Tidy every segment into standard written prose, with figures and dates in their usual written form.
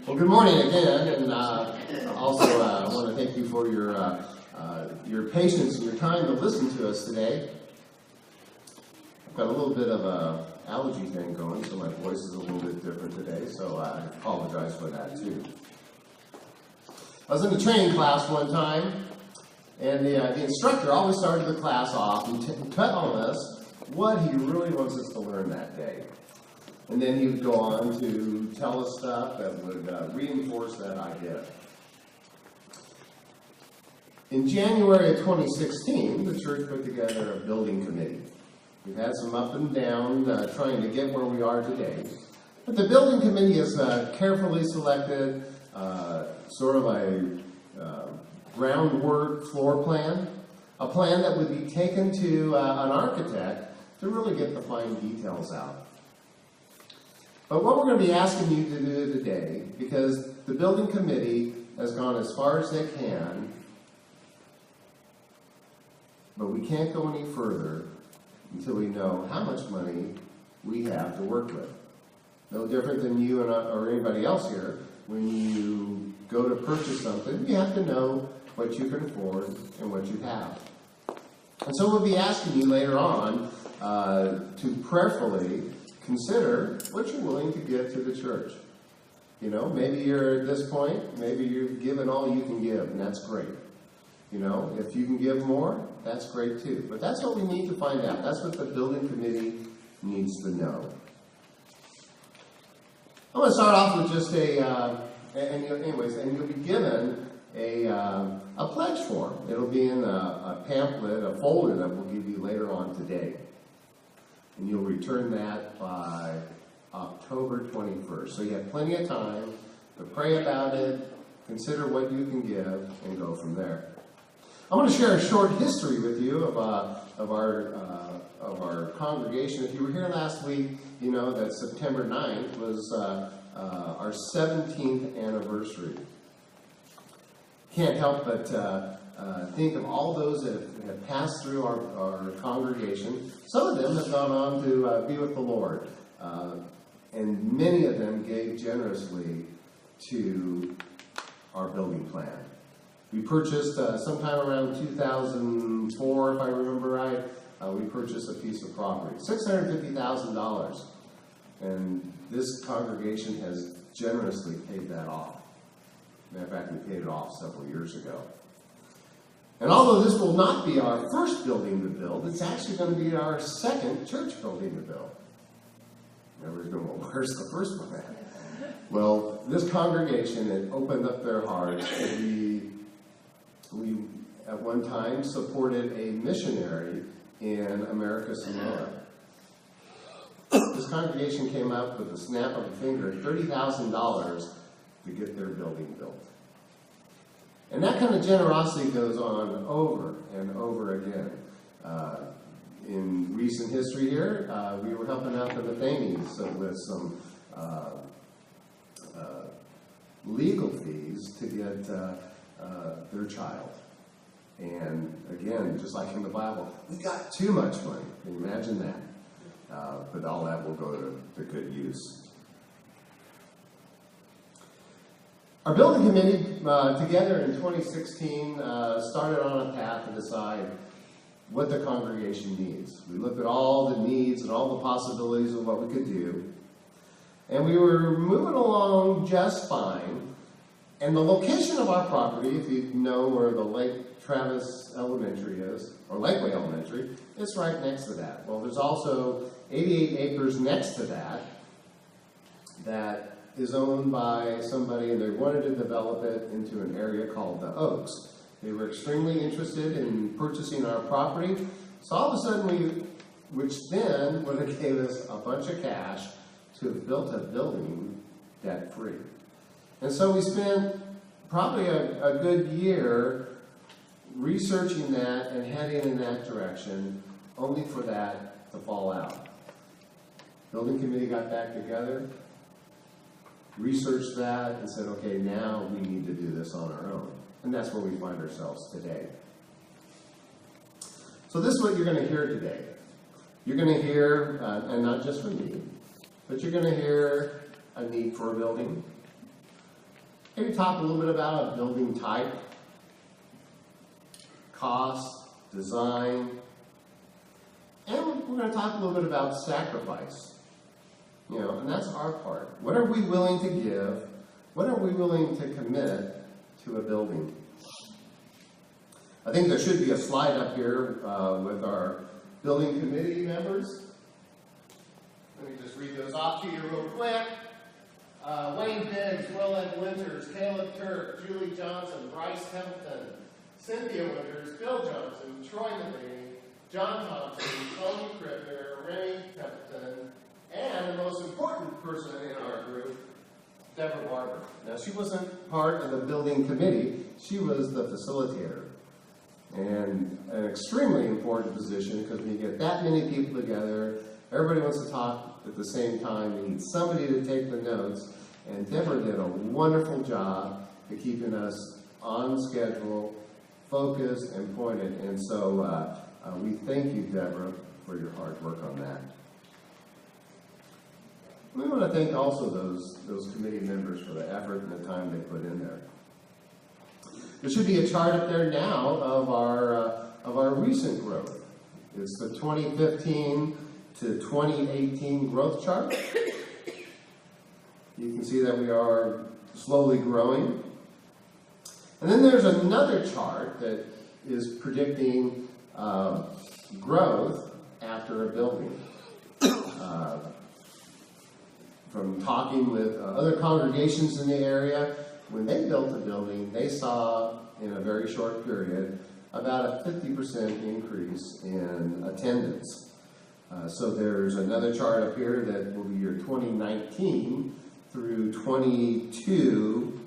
Well, good morning again, and also I want to thank you for your patience and your time to listen to us today. I've got a little bit of a allergy thing going, so my voice is a little bit different today, so I apologize for that too. I was in a training class one time, and the instructor always started the class off and telling us what he really wants us to learn that day. And then he would go on to tell us stuff that would reinforce that idea. In January of 2016, the church put together a building committee. We've had some up and down trying to get where we are today. But the building committee is carefully selected, sort of a groundwork floor plan, a plan that would be taken to an architect to really get the fine details out. But what we're going to be asking you to do today, because the building committee has gone as far as they can, but we can't go any further until we know how much money we have to work with. No different than you or anybody else here. When you go to purchase something, you have to know what you can afford and what you have. And so we'll be asking you later on to prayerfully consider what you're willing to give to the church. You know, maybe you're at this point, maybe you've given all you can give, and that's great. You know, if you can give more, that's great too. But that's what we need to find out. That's what the building committee needs to know. I'm going to start off with just and you'll be given a pledge form. It'll be in a pamphlet, a folder that we'll give you later on today. And you'll return that by October 21st. So you have plenty of time to pray about it, consider what you can give, and go from there. I want to share a short history with you of our congregation. If you were here last week, you know that September 9th was our 17th anniversary. Can't help but think of all those that have passed through our congregation. Some of them have gone on to be with the Lord, and many of them gave generously to our building plan. We purchased sometime around 2004, if I remember right, we purchased a piece of property, $650,000, and this congregation has generously paid that off. Matter of fact, we paid it off several years ago. And although this will not be our first building to build, it's actually going to be our second church building to build. Everybody's going, well, where's the first one at? Well, this congregation had opened up their hearts. We at one time supported a missionary in America, Samoa. This congregation came up with a snap of a finger, $30,000 to get their building built. And that kind of generosity goes on over and over again. In recent history here, we were helping out the Methenys with some legal fees to get their child. And again, just like in the Bible, we got too much money. Can you imagine that? But all that will go to good use. Our building committee, together in 2016, started on a path to decide what the congregation needs. We looked at all the needs and all the possibilities of what we could do. And we were moving along just fine. And the location of our property, if you know where the Lake Travis Elementary is, or Lakeway Elementary, it's right next to that. Well, there's also 88 acres next to that that is owned by somebody, and they wanted to develop it into an area called the Oaks. They were extremely interested in purchasing our property. So all of a sudden, which then would have gave us a bunch of cash to have built a building debt-free. And so we spent probably a good year researching that and heading in that direction, only for that to fall out. Building committee got back together, researched that, and said, okay, now we need to do this on our own. And that's where we find ourselves today. So this is what you're going to hear today. You're going to hear, and not just from me, but you're going to hear a need for a building, maybe talk a little bit about a building type, cost, design, and we're going to talk a little bit about sacrifice. You know, and that's our part. What are we willing to give? What are we willing to commit to a building? I think there should be a slide up here with our building committee members. Let me just read those off to you real quick. Wayne Biggs, Will Ed Winters, Caleb Turk, Julie Johnson, Bryce Templeton, Cynthia Winters, Bill Johnson, Troy Metheny, John Thompson, Tony Krippner, Rennie Templeton, and the most important person in our group, Deborah Barber. Now, she wasn't part of the building committee. She was the facilitator. And an extremely important position, because when you get that many people together, everybody wants to talk at the same time. You need somebody to take the notes. And Deborah did a wonderful job of keeping us on schedule, focused, and pointed. And so we thank you, Deborah, for your hard work on that. We want to thank also those committee members for the effort and the time they put in there. There should be a chart up there now of our recent growth. It's the 2015 to 2018 growth chart. You can see that we are slowly growing. And then there's another chart that is predicting growth after a building. From talking with other congregations in the area, when they built a building, they saw in a very short period about a 50% increase in attendance. So there's another chart up here that will be your 2019 through 22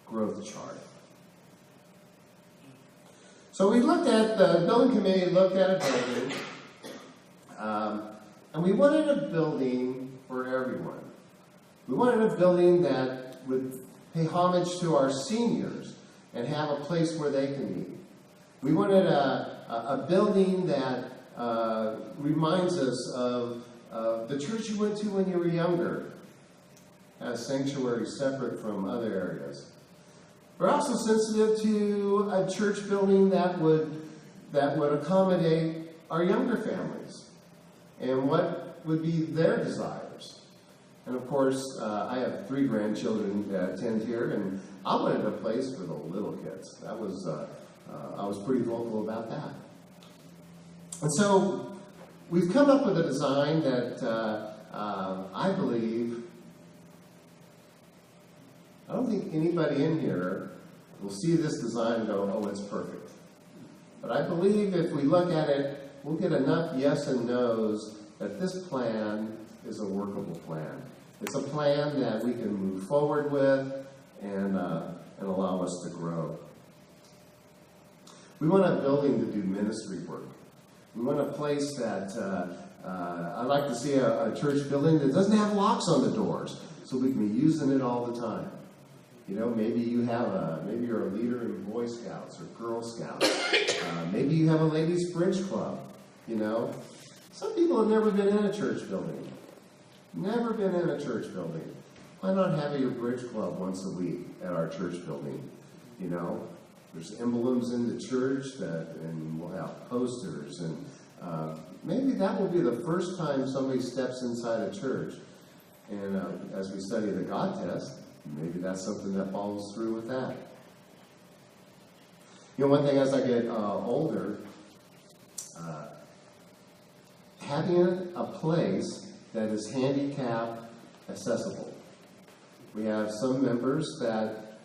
growth chart. So we looked at, the building committee looked at a building, and we wanted a building for everyone. We wanted a building that would pay homage to our seniors and have a place where they can meet. We wanted a building that reminds us of the church you went to when you were younger, as sanctuary separate from other areas. We're also sensitive to a church building that would accommodate our younger families and what would be their desires. And of course, I have 3 grandchildren that attend here, and I wanted a place for the little kids. That was, I was pretty vocal about that. And so we've come up with a design that I believe, I don't think anybody in here will see this design and go, oh, it's perfect. But I believe if we look at it, we'll get enough yes and no's that this plan is a workable plan. It's a plan that we can move forward with and allow us to grow. We want a building to do ministry work. We want a place that, I'd like to see a church building that doesn't have locks on the doors, so we can be using it all the time. You know, maybe maybe you're a leader in Boy Scouts or Girl Scouts. Maybe you have a ladies' bridge club, you know. Some people have never been in a church building. Never been in a church building. Why not have your bridge club once a week at our church building? You know, there's emblems in the church and we'll have posters, and maybe that will be the first time somebody steps inside a church. And as we study the God test, maybe that's something that follows through with that. You know, one thing as I get older, having a place that is handicap accessible. We have some members that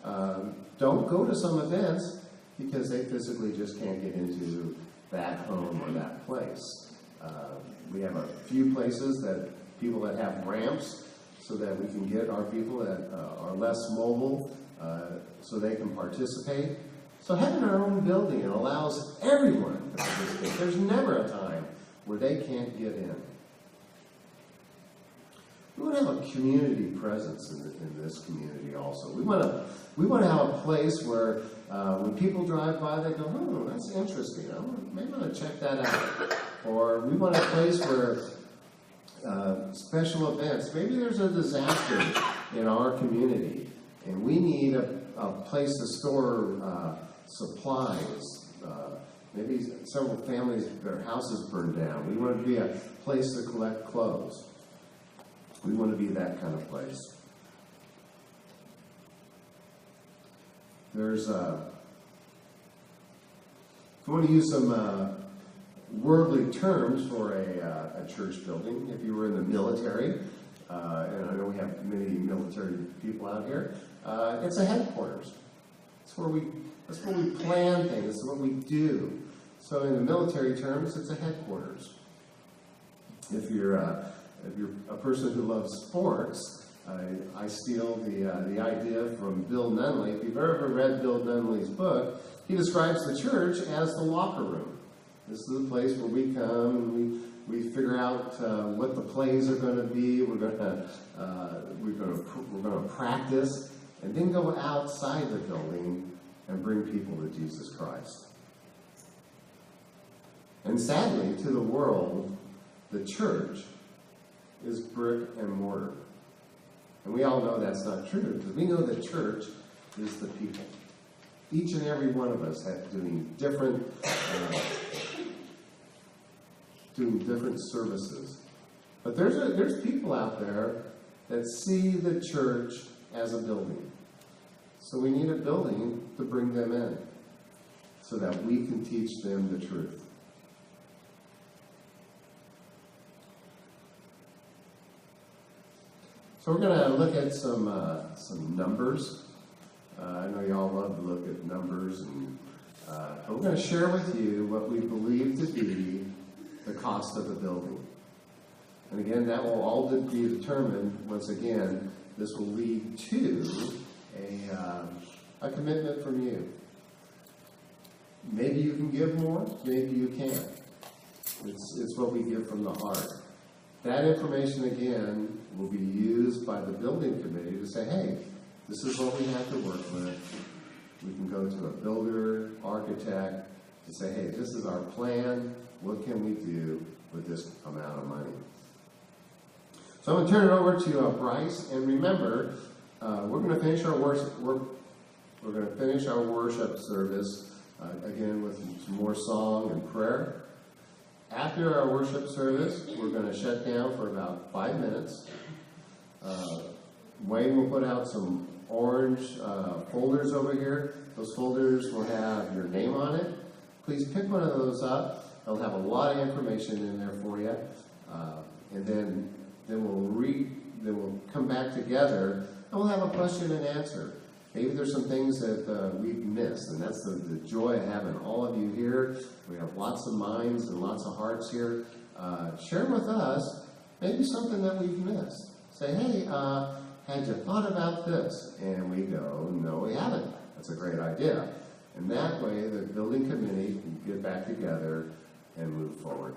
don't go to some events because they physically just can't get into that home or that place. We have a few places that people that have ramps so that we can get our people that are less mobile so they can participate. So having our own building allows everyone to participate. There's never a time where they can't get in. We want to have a community presence in this community also. We want to have a place where when people drive by, they go, oh, that's interesting. Maybe I'm going to check that out. Or we want a place where special events. Maybe there's a disaster in our community, and we need a place to store supplies. Maybe several families, their houses burned down. We want to be a place to collect clothes. We want to be that kind of place. There's if you want to use some worldly terms for a church building, if you were in the military, and I know we have many military people out here, it's a headquarters. That's where we plan things. It's what we do. So in the military terms, it's a headquarters. If you're a person who loves sports, I steal the idea from Bill Nunley. If you've ever read Bill Nunley's book, he describes the church as the locker room. This is the place where we come and we figure out what the plays are going to be. We're going to practice, and then go outside the building and bring people to Jesus Christ. And sadly, to the world, the church is brick and mortar. And we all know that's not true, because we know the church is the people. Each and every one of us have doing different services. But there's people out there that see the church as a building. So we need a building to bring them in, so that we can teach them the truth. So we're going to look at some numbers. I know you all love to look at numbers, but we're going to share with you what we believe to be the cost of the building. And again, that will all be determined. Once again, this will lead to a commitment from you. Maybe you can give more, maybe you can't. It's what we give from the heart. That information, again, will be used by the building committee to say, hey, this is what we have to work with. We can go to a builder, architect, to say, hey, this is our plan. What can we do with this amount of money? So I'm going to turn it over to Bryce. And remember, we're going to finish our worship. We're going to finish our worship service again with some more song and prayer. After our worship service, we're going to shut down for about 5 minutes. Wayne will put out some orange folders over here. Those folders will have your name on it. Please pick one of those up. They'll have a lot of information in there for you. And then we'll come back together and we'll have a question and answer. Maybe there's some things that we've missed, and that's the joy of having all of you here. We have lots of minds and lots of hearts here. Share with us maybe something that we've missed. Say, hey, had you thought about this? And we go, no, we haven't. That's a great idea. And that way, the building committee can get back together and move forward.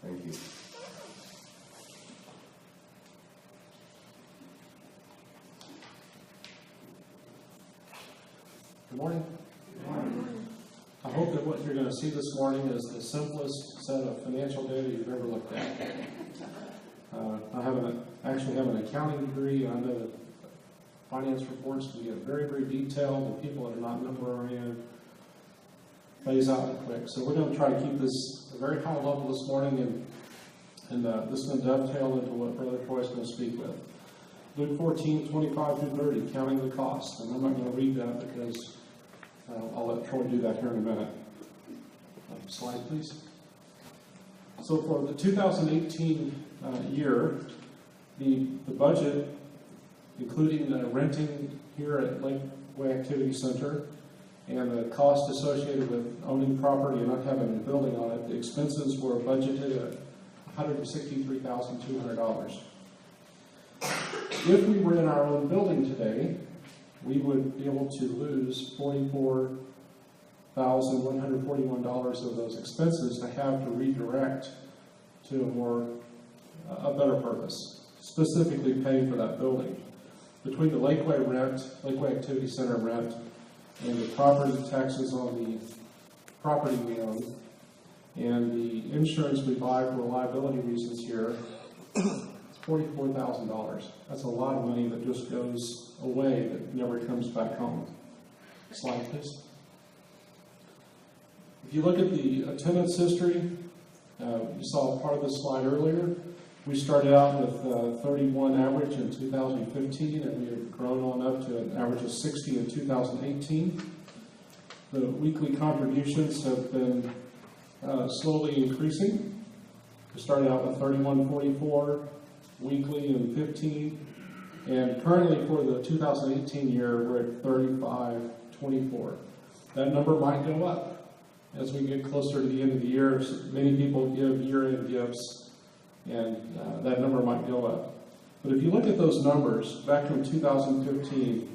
Thank you. Good morning. Good morning. I hope that what you're going to see this morning is the simplest set of financial data you've ever looked at. I actually have an accounting degree, and I know that finance reports can get very, very detailed, and people that are not number-oriented phase out quick. So we're going to try to keep this at a very high level this morning, and this is going to dovetail into what Brother Troy is going to speak with. Luke 14:25-30, counting the cost. And I'm not going to read that because I'll let Troy do that here in a minute. Slide, please. So for the 2018 year, the budget, including renting here at Lakeway Activity Center and the cost associated with owning property and not having a building on it, the expenses were budgeted at $163,200. If we were in our own building today, we would be able to lose $44,141 of those expenses to have to redirect to a better purpose, specifically pay for that building. Between the Lakeway rent, Lakeway Activity Center rent, and the property taxes on the property we own, and the insurance we buy for liability reasons here, it's $44,000. That's a lot of money that just goes away, that never comes back home. Slide, please. If you look at the attendance history, you saw part of this slide earlier. We started out with 31 average in 2015, and we have grown on up to an average of 60 in 2018. The weekly contributions have been slowly increasing. We started out with 31.44 weekly in 15, and currently for the 2018 year, we're at 35.24. That number might go up as we get closer to the end of the year. Many people give year-end gifts, and that number might go up. But if you look at those numbers back in 2015,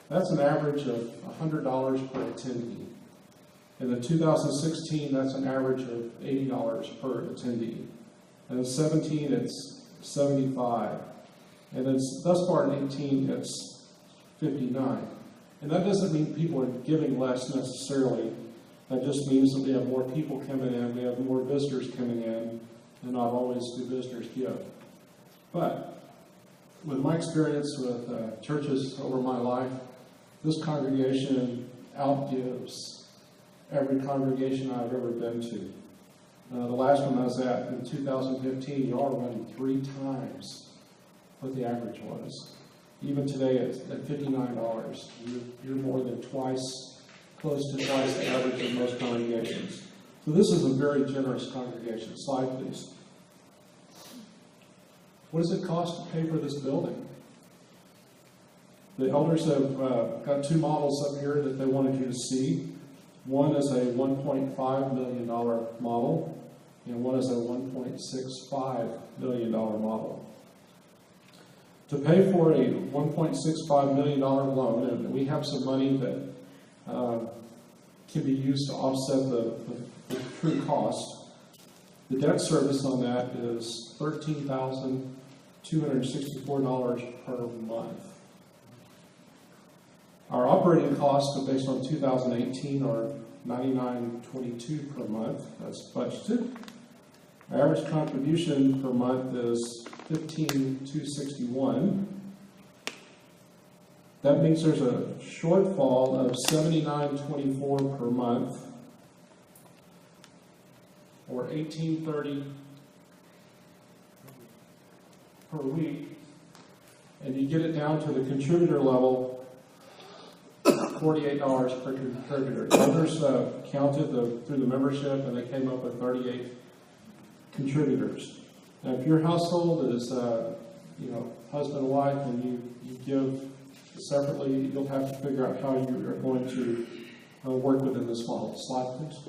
that's an average of $100 per attendee. In the 2016, that's an average of $80 per attendee. And in 17, it's 75. And then thus far in 18, it's 59. And that doesn't mean people are giving less necessarily. That just means that we have more people coming in, we have more visitors coming in, and not always do visitors give. But with my experience with churches over my life, this congregation outgives every congregation I've ever been to. The last one I was at in 2015, you all running 3 times what the average was. Even today at $59, you're more than close to twice the average of most congregations. So this is a very generous congregation. Slide, please. What does it cost to pay for this building? The elders have got 2 models up here that they wanted you to see. One is a $1.5 million model, and one is a $1.65 million model. To pay for a $1.65 million loan, and we have some money that can be used to offset the true cost. The debt service on that is $13,264 per month. Our operating costs, based on 2018, are $99.22 per month. That's budgeted. Our average contribution per month is $15,261. That means there's a shortfall of $79.24 per month, or $18.30 per week, and you get it down to the contributor level, $48 per contributor. Others counted through the membership, and they came up with 38 contributors. Now, if your household is, husband and wife, and you give separately, you'll have to figure out how you are going to work within this model. Slide, please.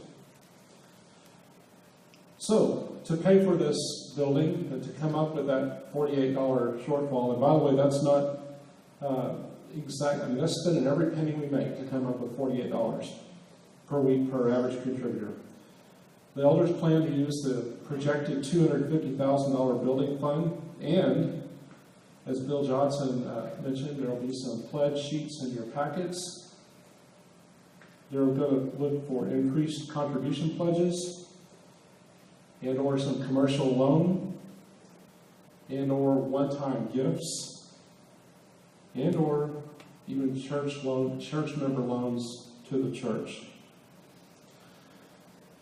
So, to pay for this building, and to come up with that $48 shortfall, and by the way, that's not exact, that's spending every penny we make to come up with $48 per week per average contributor. The elders plan to use the projected $250,000 building fund, and as Bill Johnson mentioned, there will be some pledge sheets in your packets. They're going to look for increased contribution pledges, and or some commercial loan, and or one-time gifts, and or even church member loans to the church.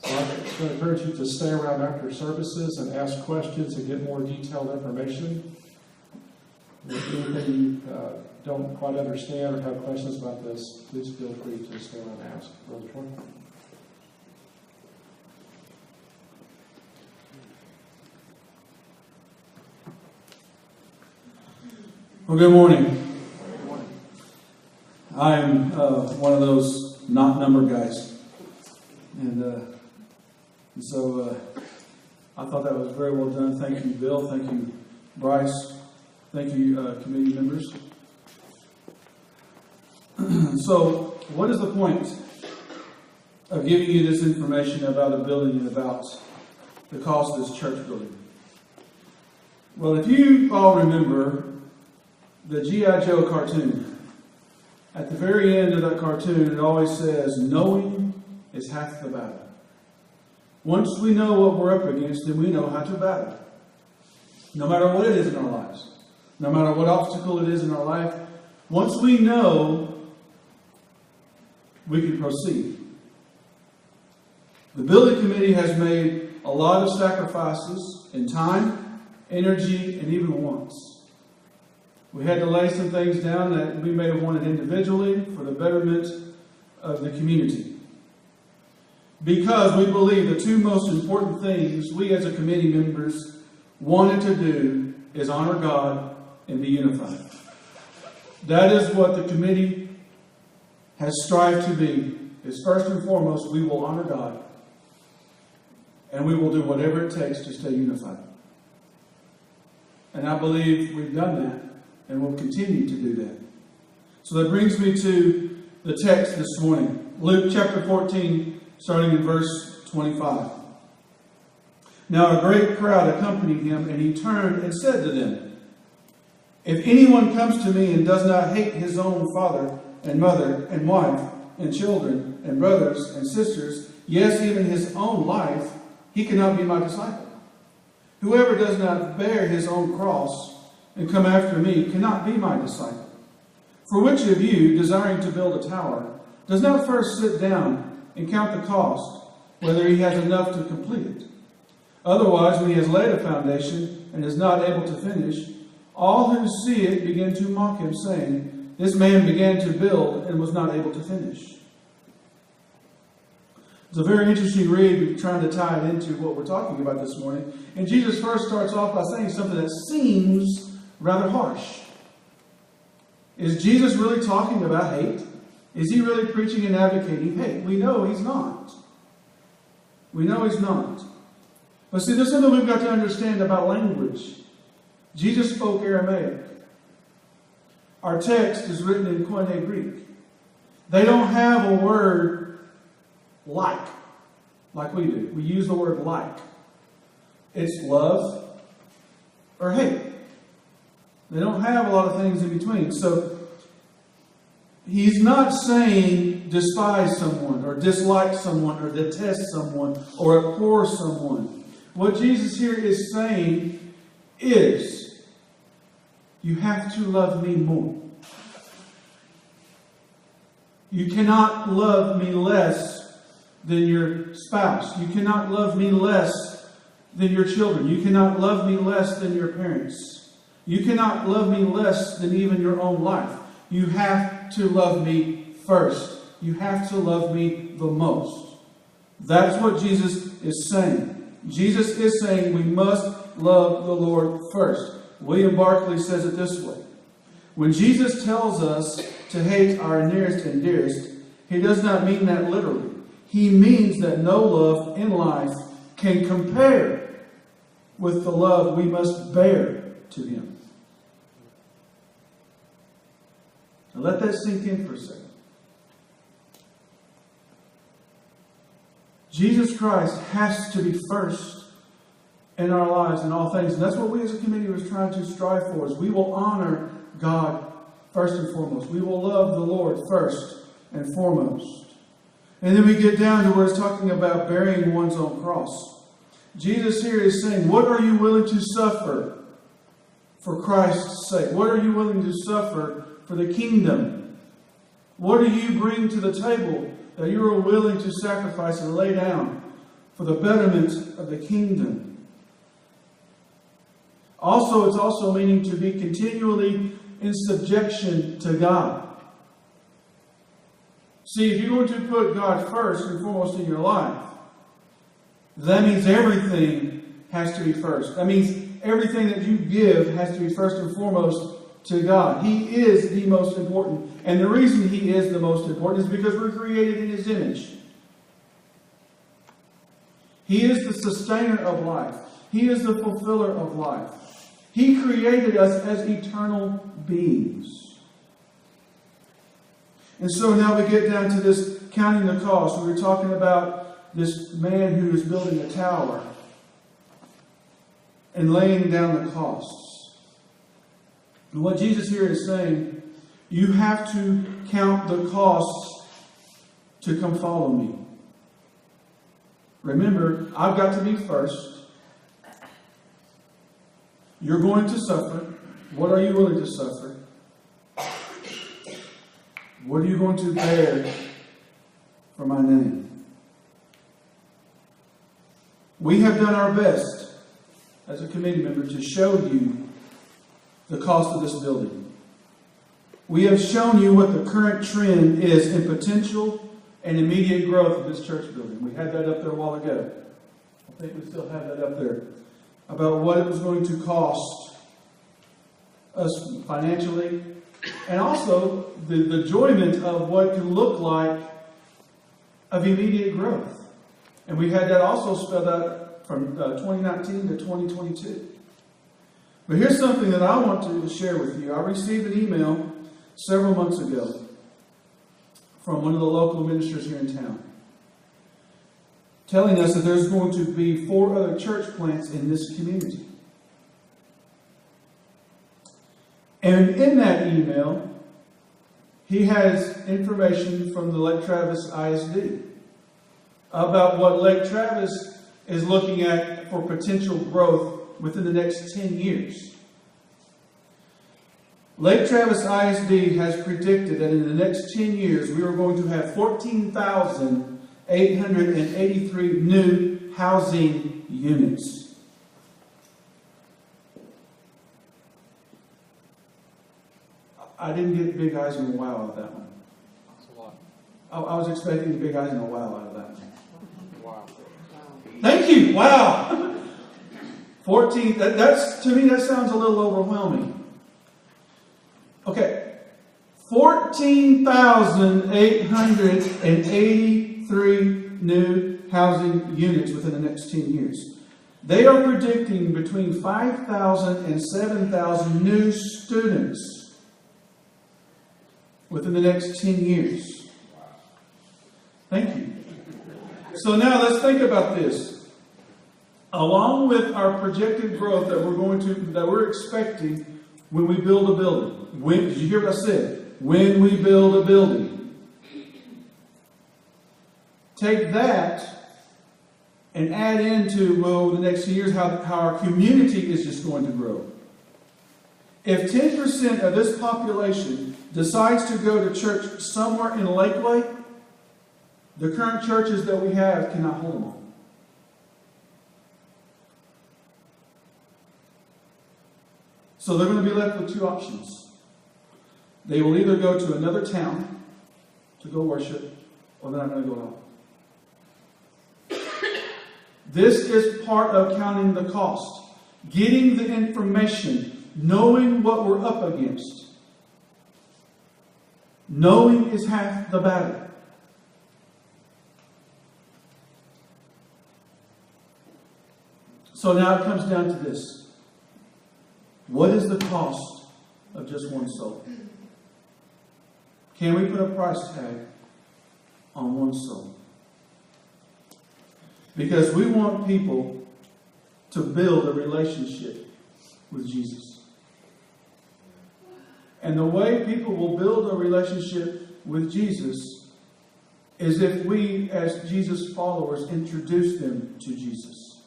So I'm going to encourage you to stay around after services and ask questions and get more detailed information. If anything you don't quite understand or have questions about this, please feel free to stay around and ask. Brother Troy. Well, good morning. I am one of those not number guys. And so I thought that was very well done. Thank you, Bill. Thank you, Bryce. Thank you, committee members. So, what is the point of giving you this information about the building and about the cost of this church building? Well, if you all remember the G.I. Joe cartoon, At the very end of that cartoon, it always says, knowing is half the battle. Once we know what we're up against, then we know how to battle. No matter what it is in our lives. No matter what obstacle it is in our life. Once we know, we can proceed. The building committee has made a lot of sacrifices in time, energy, and even wants. We had to lay some things down that we may have wanted individually for the betterment of the community. Because we believe the two most important things we as a committee members wanted to do is honor God and be unified. That is what the committee has strived to be, is first and foremost, we will honor God. And we will do whatever it takes to stay unified. And I believe we've done that, and will continue to do that. So that brings me to the text this morning. Luke chapter 14, starting in verse 25. Now a great crowd accompanied him, and he turned and said to them, if anyone comes to me and does not hate his own father and mother and wife and children and brothers and sisters, yes, even his own life, he cannot be my disciple. Whoever does not bear his own cross and come after me cannot be my disciple. For which of you, desiring to build a tower, does not first sit down and count the cost, whether he has enough to complete it? Otherwise, when he has laid a foundation and is not able to finish, all who see it begin to mock him, saying, this man began to build and was not able to finish. It's a very interesting read, trying to tie it into what we're talking about this morning. And Jesus first starts off by saying something that seems rather harsh. Is Jesus really talking about hate? Is he really preaching and advocating hate? We know he's not. We know he's not. But see, there's something we've got to understand about language. Jesus spoke Aramaic. Our text is written in Koine Greek. They don't have a word like we do. We use the word like. It's love or hate. They don't have a lot of things in between. So he's not saying despise someone or dislike someone or detest someone or abhor someone. What Jesus here is saying is, you have to love me more. You cannot love me less than your spouse. You cannot love me less than your children. You cannot love me less than your parents. You cannot love me less than even your own life. You have to love me first. You have to love me the most. That's what Jesus is saying. Jesus is saying we must love the Lord first. William Barclay says it this way. When Jesus tells us to hate our nearest and dearest, he does not mean that literally. He means that no love in life can compare with the love we must bear to him. Now let that sink in for a second. Jesus Christ has to be first in our lives in all things. And that's what we as a committee was trying to strive for, is we will honor God first and foremost. We will love the Lord first and foremost. And then we get down to where it's talking about bearing one's own cross. Jesus here is saying, what are you willing to suffer for Christ's sake? What are you willing to suffer for the kingdom? What do you bring to the table that you are willing to sacrifice and lay down for the betterment of the kingdom? Also, it's also meaning to be continually in subjection to God. See, if you're going to put God first and foremost in your life, that means everything has to be first. That means everything that you give has to be first and foremost to God. He is the most important. And the reason He is the most important is because we're created in His image. He is the sustainer of life. He is the fulfiller of life. He created us as eternal beings. And so now we get down to this counting the cost. We were talking about this man who is building a tower and laying down the costs. And what Jesus here is saying, you have to count the costs to come follow me. Remember, I've got to be first. You're going to suffer. What are you willing to suffer? What are you going to bear for my name? We have done our best as a committee member to show you the cost of this building. We have shown you what the current trend is in potential and immediate growth of this church building. We had that up there a while ago. I think we still have that up there. About what it was going to cost us financially, and also the enjoyment of what it can look like of immediate growth. And we had that also spelled out from 2019 to 2022. But here's something that I want to share with you. I received an email several months ago from one of the local ministers here in town, telling us that there's going to be 4 other church plants in this community. And in that email, he has information from the Lake Travis ISD about what Lake Travis is looking at for potential growth within the next 10 years. Lake Travis ISD has predicted that in the next 10 years, we are going to have 14,883 new housing units. I didn't get big eyes and a wow out of that one. That's a lot. I was expecting big eyes and a wow out of that one. Wow. Thank you. Wow. 14. That's to me, that sounds a little overwhelming. Okay. 14,883 new housing units within the next 10 years. They are predicting between 5,000 and 7,000 new students within the next 10 years. Thank you. So now let's think about this. Along with our projected growth that we're expecting when we build a building. Did you hear what I said? When we build a building. Take that and add into, the next few years how our community is just going to grow. If 10% of this population decides to go to church somewhere in Lakeway, the current churches that we have cannot hold them all. So they're going to be left with 2 options. They will either go to another town to go worship, or they're not going to go at all. This is part of counting the cost. Getting the information, knowing what we're up against. Knowing is half the battle. So now it comes down to this. What is the cost of just one soul? Can we put a price tag on one soul? Because we want people to build a relationship with Jesus. And the way people will build a relationship with Jesus is if we, as Jesus followers, introduce them to Jesus.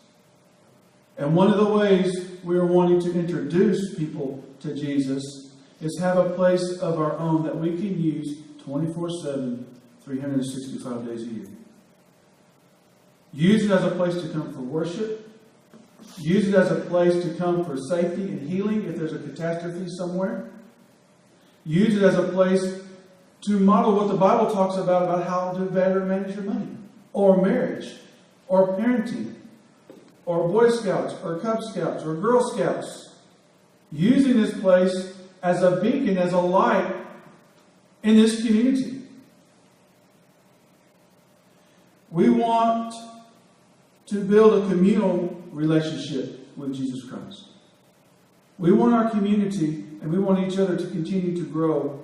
And one of the ways we are wanting to introduce people to Jesus is have a place of our own that we can use 24/7, 365 days a year. Use it as a place to come for worship. Use it as a place to come for safety and healing if there's a catastrophe somewhere. Use it as a place to model what the Bible talks about how to better manage your money, or marriage, or parenting, or Boy Scouts, or Cub Scouts, or Girl Scouts. Using this place as a beacon, as a light in this community. We want to build a communal relationship with Jesus Christ. We want our community and we want each other to continue to grow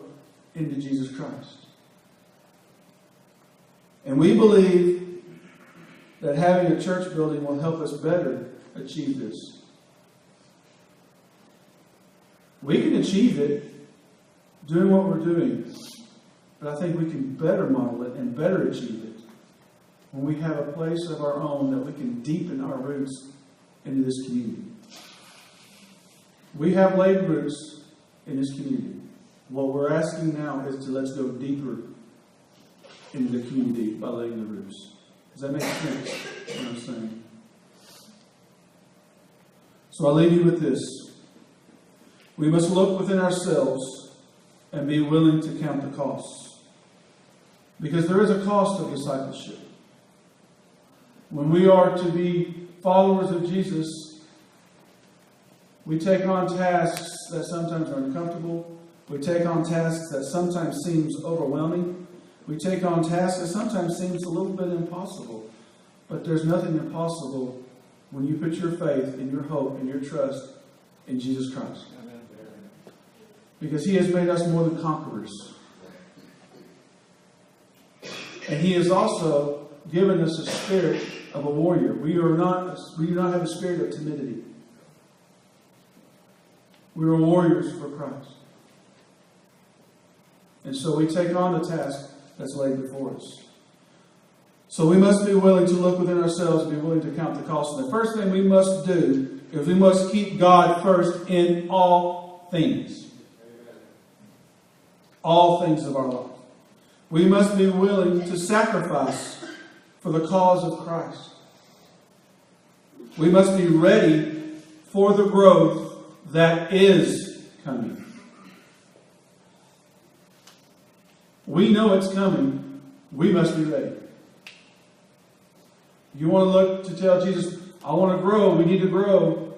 into Jesus Christ. And we believe that having a church building will help us better achieve this. We can achieve it doing what we're doing But I think we can better model it and better achieve it when we have a place of our own that we can deepen our roots into this community. We have laid roots in this community. What we're asking now is to let's go deeper into the community by laying the roots. Does that make sense, what I'm saying? So I'll leave you with this. We must look within ourselves and be willing to count the costs. Because there is a cost of discipleship. When we are to be followers of Jesus, we take on tasks that sometimes are uncomfortable. We take on tasks that sometimes seems overwhelming. We take on tasks that sometimes seems a little bit impossible. But there's nothing impossible when you put your faith and your hope and your trust in Jesus Christ. Because He has made us more than conquerors. And He has also given us a spirit of a warrior. We do not have a spirit of timidity. We are warriors for Christ. And so we take on the task that's laid before us. So we must be willing to look within ourselves and be willing to count the cost. And the first thing we must do is we must keep God first in all things. All things of our life. We must be willing to sacrifice for the cause of Christ. We must be ready for the growth that is coming. We know it's coming. We must be ready. You want to look to tell Jesus, I want to grow. We need to grow.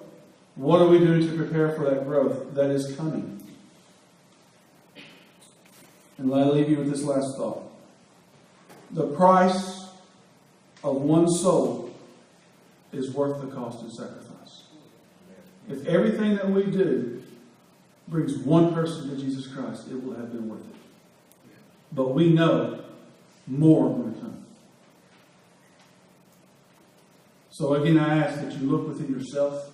What are we doing to prepare for that growth that is coming? And I'll leave you with this last thought. The price of one soul is worth the cost of sacrifice. If everything that we do brings one person to Jesus Christ, it will have been worth it. But we know more are going to come. So again, I ask that you look within yourself,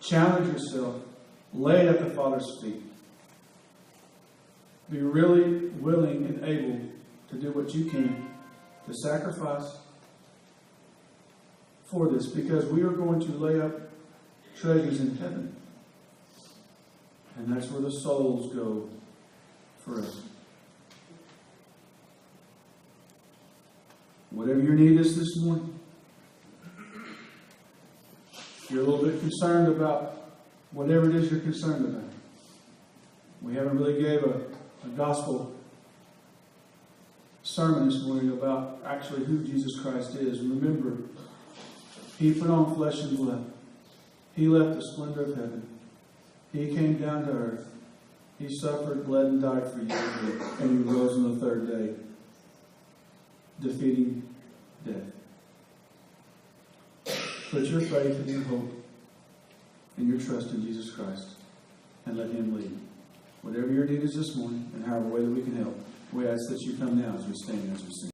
challenge yourself, lay it at the Father's feet. Be really willing and able to do what you can to sacrifice for this, because we are going to lay up treasures in heaven. And that's where the souls go forever. Whatever your need is this morning, if you're a little bit concerned about whatever it is you're concerned about. We haven't really gave a gospel sermon this morning about actually who Jesus Christ is. Remember, He put on flesh and blood. He left the splendor of heaven. He came down to earth. He suffered, bled, and died for you. And He rose on the third day, defeating death. Put your faith and your hope and your trust in Jesus Christ and let Him lead. Whatever your need is this morning and however way that we can help, we ask that you come now as we stand and as we sing.